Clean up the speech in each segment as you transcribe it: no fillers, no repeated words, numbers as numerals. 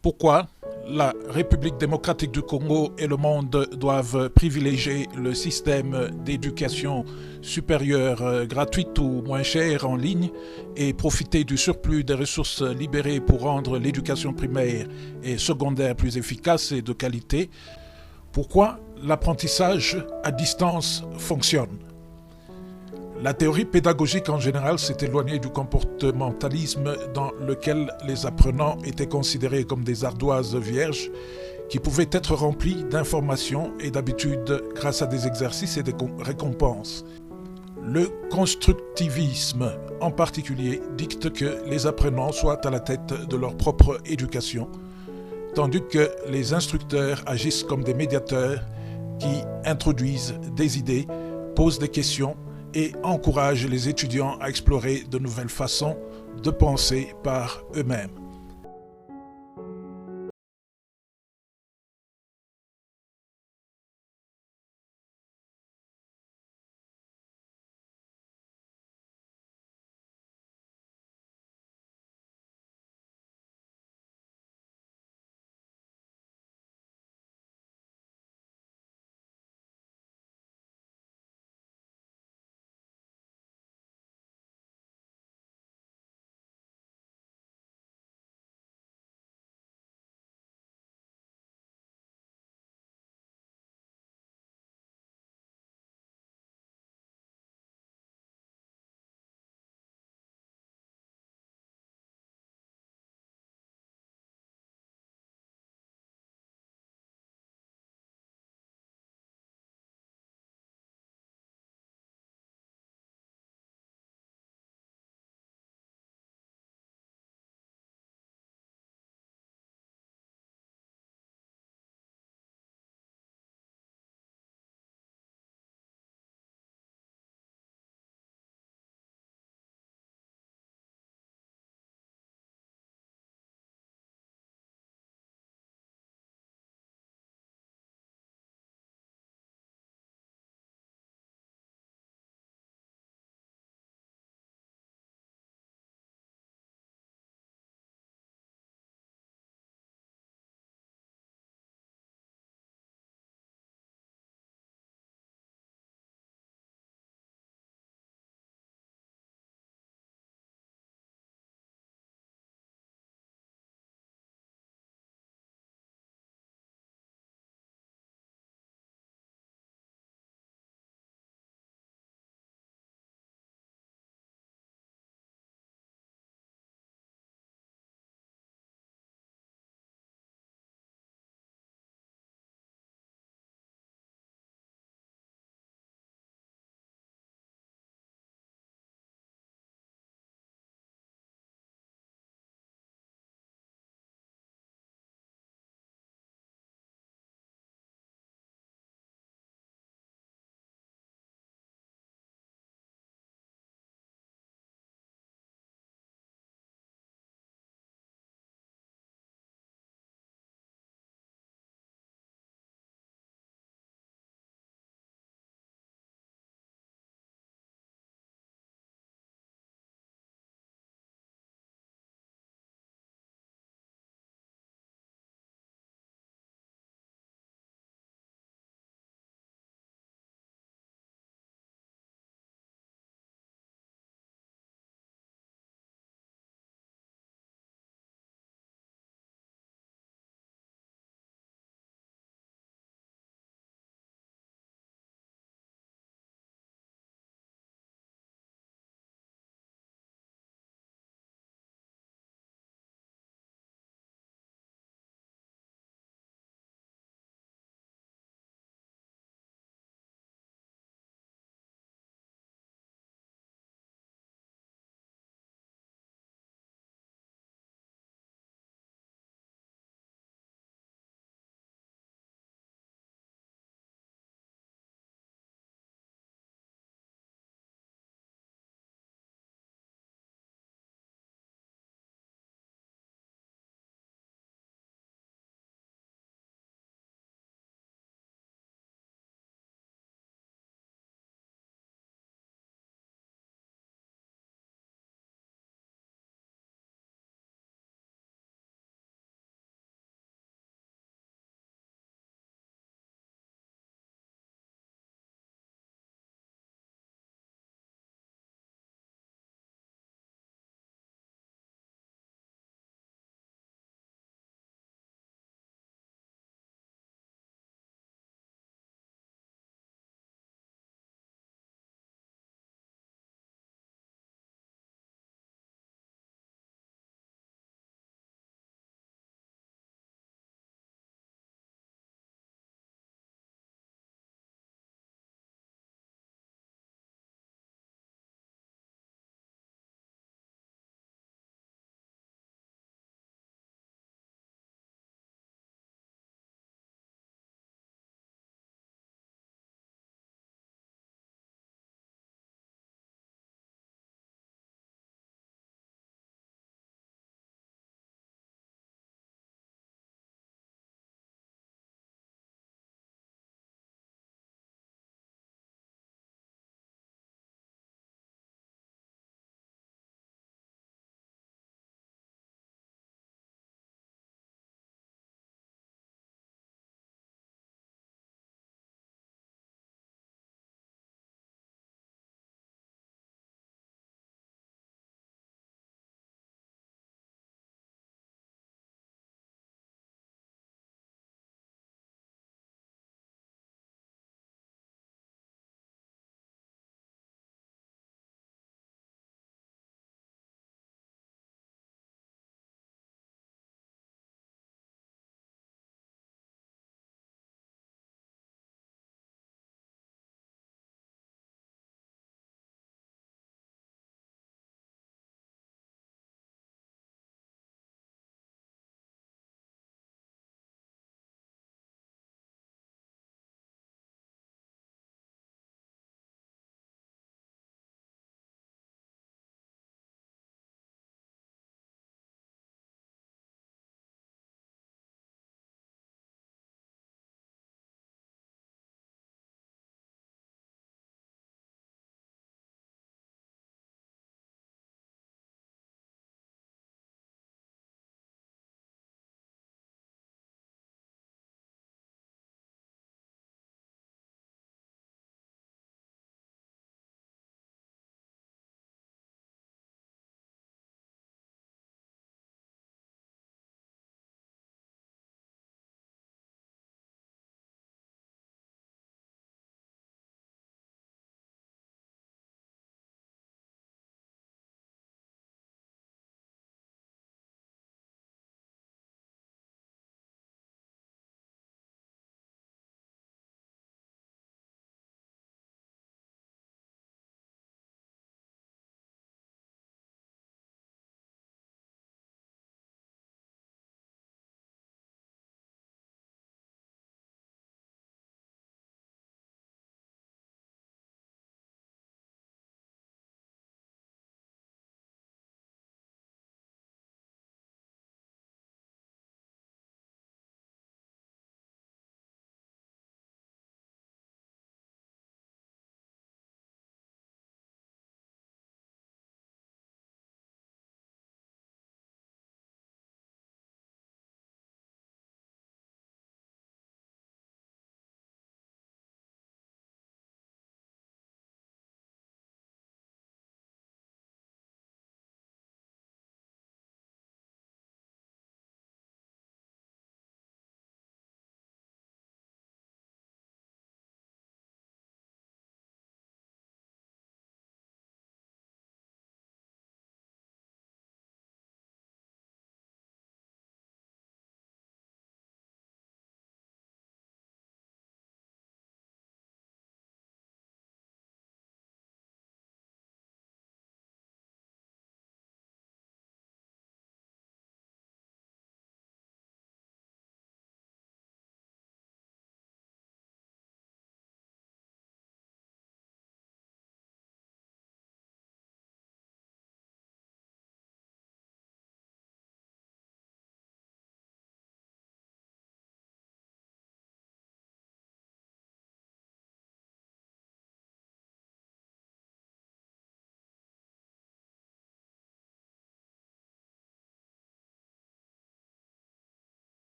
Pourquoi la République démocratique du Congo et le monde doivent privilégier le système d'éducation supérieure gratuite ou moins chère en ligne et profiter du surplus des ressources libérées pour rendre l'éducation primaire et secondaire plus efficace et de qualité. Pourquoi l'apprentissage à distance fonctionne. La théorie pédagogique en général s'est éloignée du comportementalisme dans lequel les apprenants étaient considérés comme des ardoises vierges qui pouvaient être remplies d'informations et d'habitudes grâce à des exercices et des récompenses. Le constructivisme en particulier dicte que les apprenants soient à la tête de leur propre éducation, tandis que les instructeurs agissent comme des médiateurs qui introduisent des idées, posent des questions et encouragent les étudiants à explorer de nouvelles façons de penser par eux-mêmes.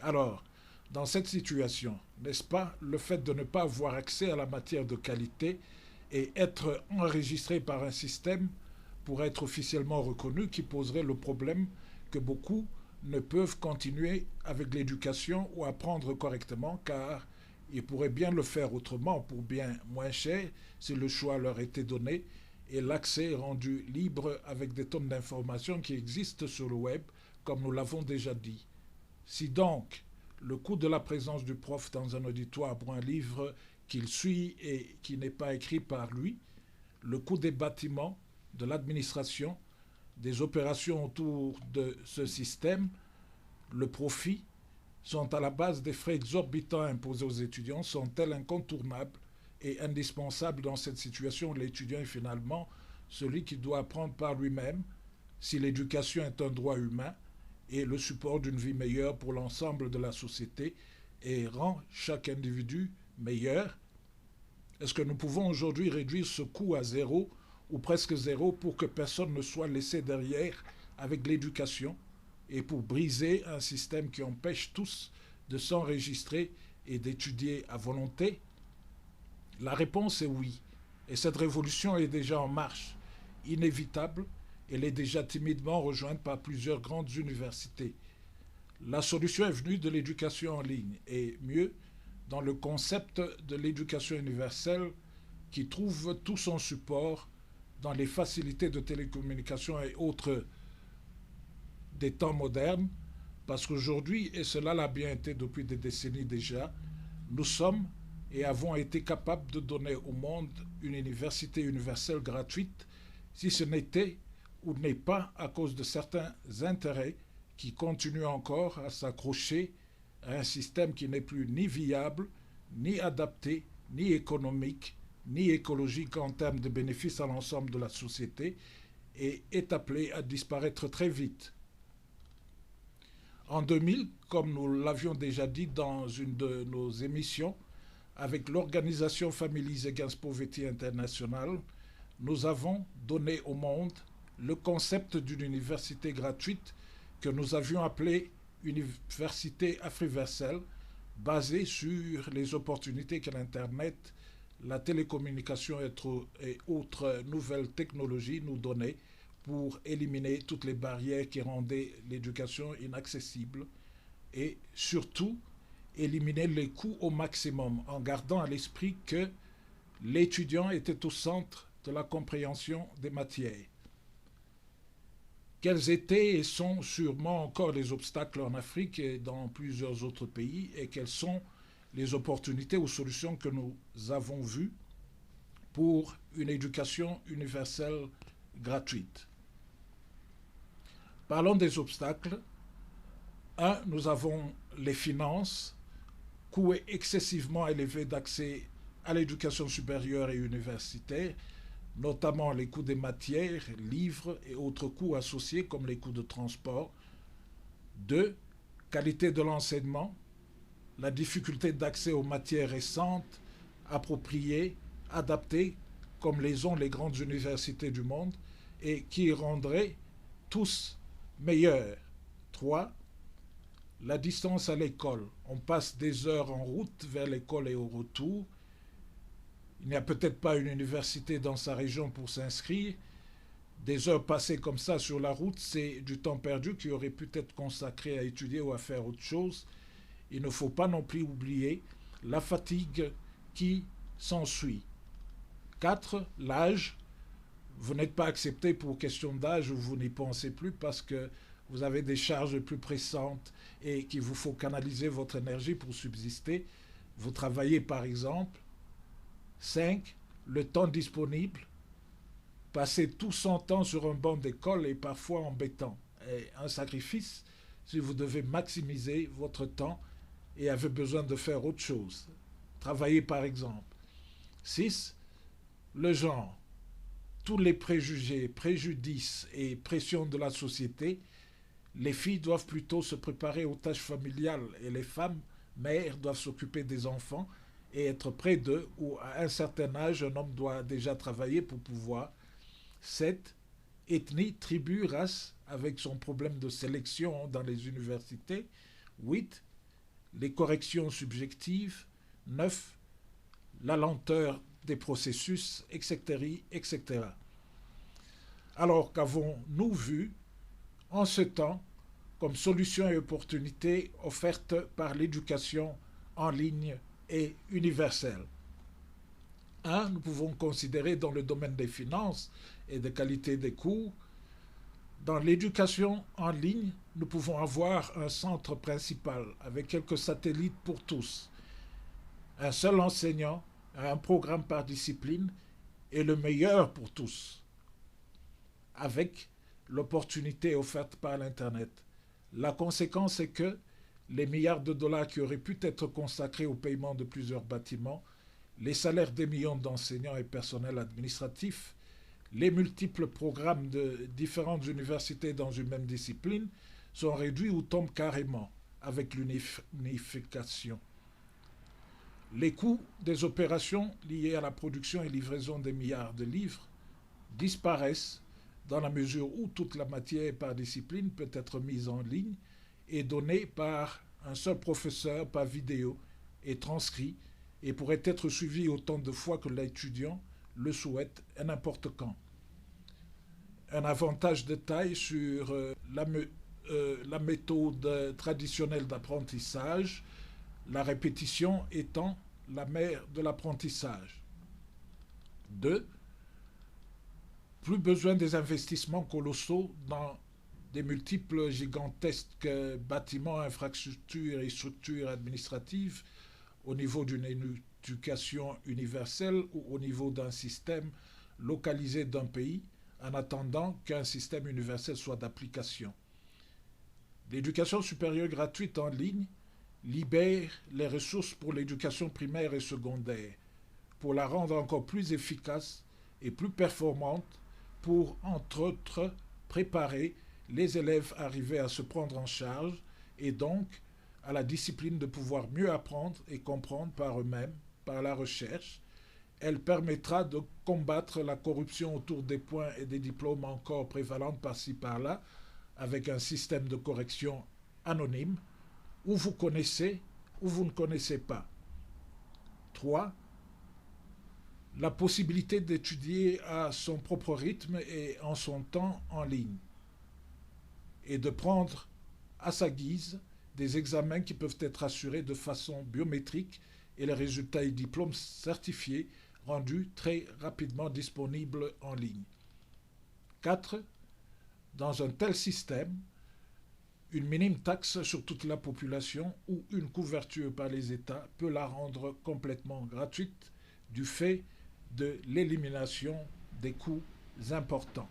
Alors, dans cette situation, n'est-ce pas, le fait de ne pas avoir accès à la matière de qualité et être enregistré par un système pour être officiellement reconnu qui poserait le problème que beaucoup ne peuvent continuer avec l'éducation ou apprendre correctement car ils pourraient bien le faire autrement pour bien moins cher si le choix leur était donné et l'accès rendu libre avec des tonnes d'informations qui existent sur le web comme nous l'avons déjà dit. Si donc le coût de la présence du prof dans un auditoire pour un livre qu'il suit et qui n'est pas écrit par lui, le coût des bâtiments, de l'administration, des opérations autour de ce système, le profit, sont à la base des frais exorbitants imposés aux étudiants, sont-elles incontournables et indispensables dans cette situation où l'étudiant est finalement celui qui doit apprendre par lui-même si l'éducation est un droit humain et le support d'une vie meilleure pour l'ensemble de la société et rend chaque individu meilleur. Est-ce que nous pouvons aujourd'hui réduire ce coût à zéro ou presque zéro pour que personne ne soit laissé derrière avec l'éducation et pour briser un système qui empêche tous de s'enregistrer et d'étudier à volonté? La réponse est oui. Et cette révolution est déjà en marche, inévitable. Elle est déjà timidement rejointe par plusieurs grandes universités. La solution est venue de l'éducation en ligne, et mieux, dans le concept de l'éducation universelle qui trouve tout son support dans les facilités de télécommunication et autres des temps modernes, parce qu'aujourd'hui, et cela l'a bien été depuis des décennies déjà, nous sommes et avons été capables de donner au monde une université universelle gratuite, si ce n'était ou n'est pas à cause de certains intérêts qui continuent encore à s'accrocher à un système qui n'est plus ni viable, ni adapté, ni économique, ni écologique en termes de bénéfices à l'ensemble de la société et est appelé à disparaître très vite. En 2000, comme nous l'avions déjà dit dans une de nos émissions, avec l'organisation Families Against Poverty International, nous avons donné au monde le concept d'une université gratuite que nous avions appelée Université Afriverselle, basée sur les opportunités que l'Internet, la télécommunication et autres nouvelles technologies nous donnaient pour éliminer toutes les barrières qui rendaient l'éducation inaccessible et surtout éliminer les coûts au maximum en gardant à l'esprit que l'étudiant était au centre de la compréhension des matières. Quels étaient et sont sûrement encore les obstacles en Afrique et dans plusieurs autres pays et quelles sont les opportunités ou solutions que nous avons vues pour une éducation universelle gratuite? Parlons des obstacles. Un, nous avons les finances, coût excessivement élevé d'accès à l'éducation supérieure et universitaire, notamment les coûts des matières, livres et autres coûts associés comme les coûts de transport. 2. Qualité de l'enseignement, la difficulté d'accès aux matières récentes, appropriées, adaptées, comme les ont les grandes universités du monde, et qui rendraient tous meilleurs. 3. La distance à l'école. On passe des heures en route vers l'école et au retour. Il n'y a peut-être pas une université dans sa région pour s'inscrire. Des heures passées comme ça sur la route, c'est du temps perdu qui aurait pu être consacré à étudier ou à faire autre chose. Il ne faut pas non plus oublier la fatigue qui s'ensuit. 4. L'âge. Vous n'êtes pas accepté pour question d'âge ou vous n'y pensez plus parce que vous avez des charges plus pressantes et qu'il vous faut canaliser votre énergie pour subsister. Vous travaillez par exemple. 5. Le temps disponible. Passer tout son temps sur un banc d'école est parfois embêtant. Et un sacrifice si vous devez maximiser votre temps et avez besoin de faire autre chose. Travailler par exemple. 6. Le genre. Tous les préjugés, préjudices et pressions de la société, les filles doivent plutôt se préparer aux tâches familiales et les femmes, mères, doivent s'occuper des enfants et être près d'eux ou à un certain âge, un homme doit déjà travailler pour pouvoir. 7. Ethnie, tribu, race, avec son problème de sélection dans les universités. 8. les corrections subjectives. 9. La lenteur des processus, etc., etc. Alors qu'avons-nous vu en ce temps comme solutions et opportunités offertes par l'éducation en ligne et universelle? 1. Nous pouvons considérer dans le domaine des finances et de qualité des cours. Dans l'éducation en ligne, nous pouvons avoir un centre principal avec quelques satellites pour tous, un seul enseignant, un programme par discipline et le meilleur pour tous, avec l'opportunité offerte par l'Internet. La conséquence est que les milliards de dollars qui auraient pu être consacrés au paiement de plusieurs bâtiments, les salaires des millions d'enseignants et personnels administratifs, les multiples programmes de différentes universités dans une même discipline sont réduits ou tombent carrément avec l'unification. Les coûts des opérations liées à la production et livraison des milliards de livres disparaissent dans la mesure où toute la matière par discipline peut être mise en ligne et donnée par un seul professeur par vidéo et transcrit et pourrait être suivi autant de fois que l'étudiant le souhaite et n'importe quand. Un avantage de taille sur la méthode traditionnelle d'apprentissage, la répétition étant la mère de l'apprentissage. 2. Plus besoin des investissements colossaux dans des multiples gigantesques bâtiments, infrastructures et structures administratives au niveau d'une éducation universelle ou au niveau d'un système localisé d'un pays en attendant qu'un système universel soit d'application. L'éducation supérieure gratuite en ligne libère les ressources pour l'éducation primaire et secondaire, pour la rendre encore plus efficace et plus performante pour, entre autres, préparer les élèves arrivés à se prendre en charge et donc à la discipline de pouvoir mieux apprendre et comprendre par eux-mêmes, par la recherche. Elle permettra de combattre la corruption autour des points et des diplômes encore prévalentes par-ci par-là, avec un système de correction anonyme, où vous connaissez ou vous ne connaissez pas. 3. La possibilité d'étudier à son propre rythme et en son temps en ligne, et de prendre à sa guise des examens qui peuvent être assurés de façon biométrique et les résultats et diplômes certifiés rendus très rapidement disponibles en ligne. 4. Dans un tel système, une minime taxe sur toute la population ou une couverture par les États peut la rendre complètement gratuite du fait de l'élimination des coûts importants.